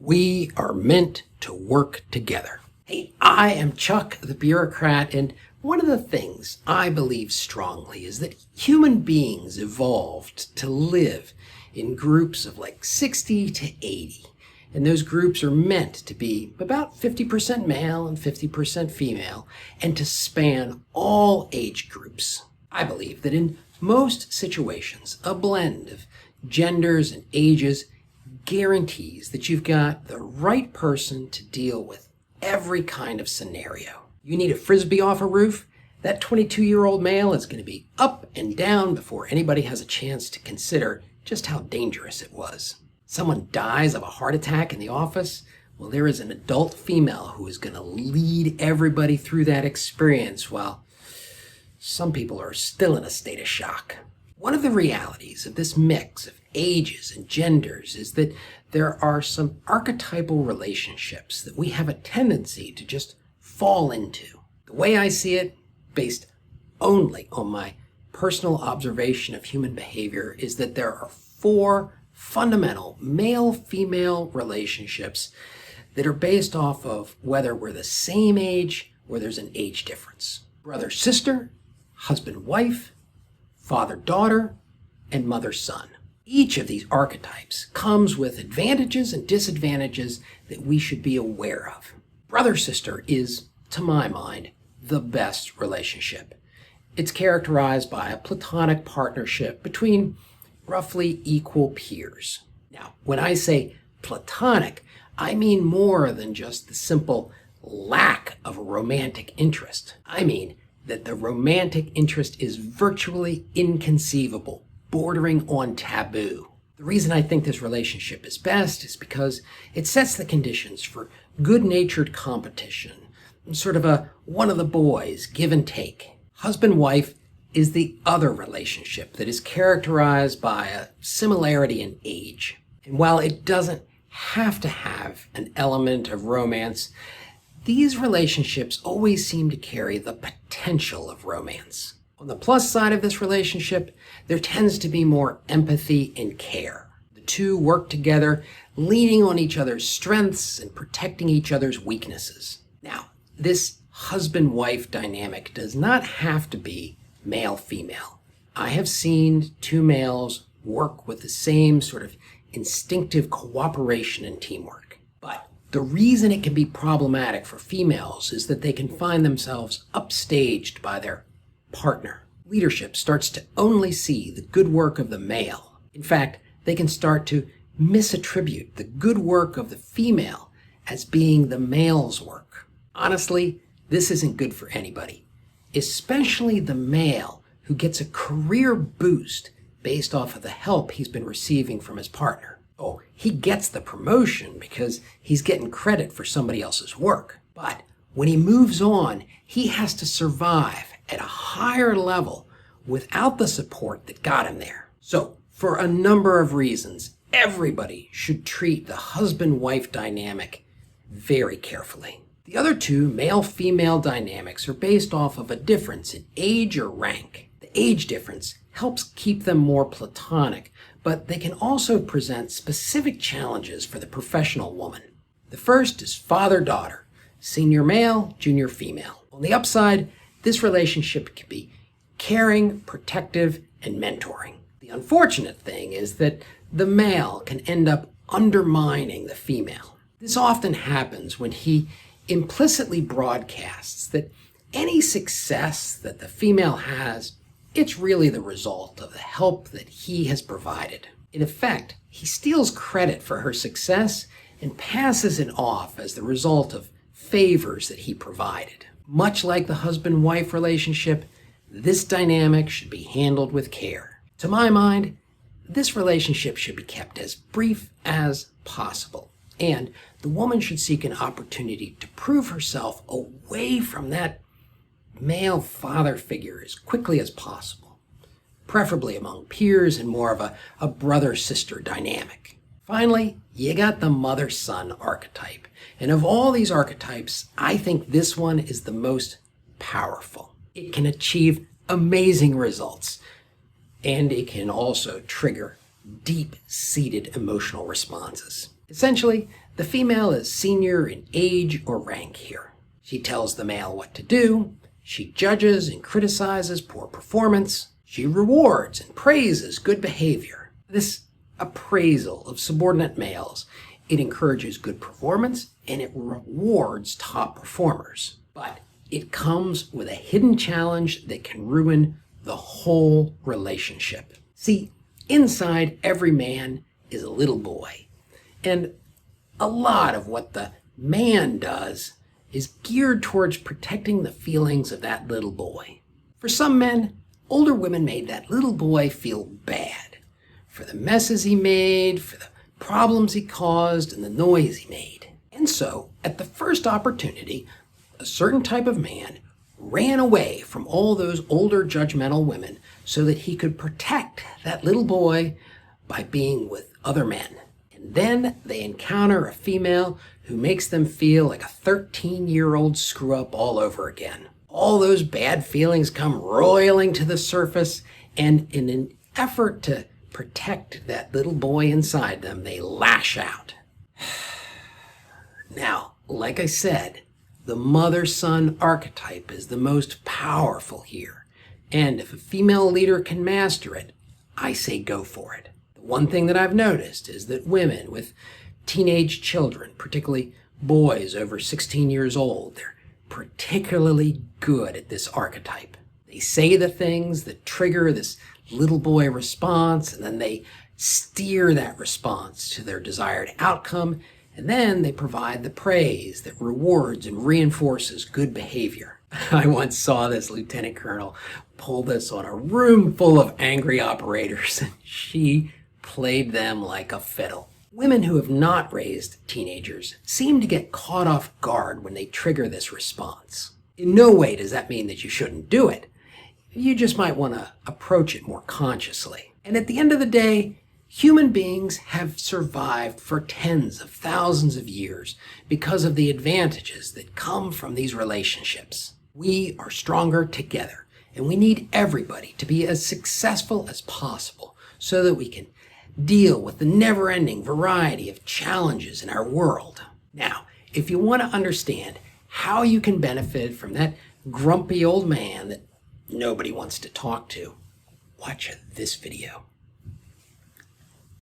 We are meant to work together. Hey, I am Chuck the bureaucrat, and one of the things I believe strongly is that human beings evolved to live in groups of like 60 to 80. And those groups are meant to be about 50% male and 50% female, and to span all age groups. I believe that in most situations, a blend of genders and ages guarantees that you've got the right person to deal with every kind of scenario. You need a frisbee off a roof? That 22-year-old male is going to be up and down before anybody has a chance to consider just how dangerous it was. Someone dies of a heart attack in the office? Well, there is an adult female who is going to lead everybody through that experience while some people are still in a state of shock. One of the realities of this mix of ages and genders is that there are some archetypal relationships that we have a tendency to just fall into. The way I see it, based only on my personal observation of human behavior, is that there are 4 fundamental male-female relationships that are based off of whether we're the same age or there's an age difference. Brother-sister, husband-wife, father-daughter, and mother-son. Each of these archetypes comes with advantages and disadvantages that we should be aware of. Brother-sister is, to my mind, the best relationship. It's characterized by a platonic partnership between roughly equal peers. Now, when I say platonic, I mean more than just the simple lack of a romantic interest. I mean that the romantic interest is virtually inconceivable, bordering on taboo. The reason I think this relationship is best is because it sets the conditions for good-natured competition, sort of a one of the boys give and take. Husband-wife is the other relationship that is characterized by a similarity in age. And while it doesn't have to have an element of romance, these relationships always seem to carry the potential of romance. On the plus side of this relationship, there tends to be more empathy and care. The two work together, leaning on each other's strengths and protecting each other's weaknesses. Now, this husband-wife dynamic does not have to be male-female. I have seen 2 males work with the same sort of instinctive cooperation and teamwork. But the reason it can be problematic for females is that they can find themselves upstaged by their partner. Leadership starts to only see the good work of the male. In fact, they can start to misattribute the good work of the female as being the male's work. Honestly, this isn't good for anybody, especially the male who gets a career boost based off of the help he's been receiving from his partner. Oh, he gets the promotion because he's getting credit for somebody else's work. But when he moves on, he has to survive at a higher level without the support that got him there. So, for a number of reasons, everybody should treat the husband-wife dynamic very carefully. The other 2 male-female dynamics are based off of a difference in age or rank. The age difference helps keep them more platonic, but they can also present specific challenges for the professional woman. The first is father-daughter, senior male, junior female. On the upside, this relationship can be caring, protective, and mentoring. The unfortunate thing is that the male can end up undermining the female. This often happens when he implicitly broadcasts that any success that the female has, it's really the result of the help that he has provided. In effect, he steals credit for her success and passes it off as the result of favors that he provided. Much like the husband-wife relationship, this dynamic should be handled with care. To my mind, this relationship should be kept as brief as possible, and the woman should seek an opportunity to prove herself away from that male father figure as quickly as possible, preferably among peers and more of a brother-sister dynamic. Finally, you got the mother-son archetype. And of all these archetypes, I think this one is the most powerful. It can achieve amazing results, and it can also trigger deep-seated emotional responses. Essentially, the female is senior in age or rank here. She tells the male what to do, she judges and criticizes poor performance, she rewards and praises good behavior. This appraisal of subordinate males, it encourages good performance and it rewards top performers. But it comes with a hidden challenge that can ruin the whole relationship. See, inside every man is a little boy, and a lot of what the man does is geared towards protecting the feelings of that little boy. For some men, older women made that little boy feel bad for the messes he made, for the problems he caused, and the noise he made. And so, at the first opportunity, a certain type of man ran away from all those older judgmental women so that he could protect that little boy by being with other men. And then they encounter a female who makes them feel like a 13-year-old screw-up all over again. All those bad feelings come roiling to the surface, and in an effort to protect that little boy inside them, they lash out. Now, like I said, the mother-son archetype is the most powerful here, and if a female leader can master it, I say go for it. The one thing that I've noticed is that women with teenage children, particularly boys over 16 years old, they're particularly good at this archetype. They say the things that trigger this little boy response, and then they steer that response to their desired outcome, and then they provide the praise that rewards and reinforces good behavior. I once saw this lieutenant colonel pull this on a room full of angry operators, and she played them like a fiddle. Women who have not raised teenagers seem to get caught off guard when they trigger this response. In no way does that mean that you shouldn't do it. You just might want to approach it more consciously. And at the end of the day, human beings have survived for tens of thousands of years because of the advantages that come from these relationships. We are stronger together, and we need everybody to be as successful as possible so that we can deal with the never-ending variety of challenges in our world. Now, if you want to understand how you can benefit from that grumpy old man that nobody wants to talk to, watch this video.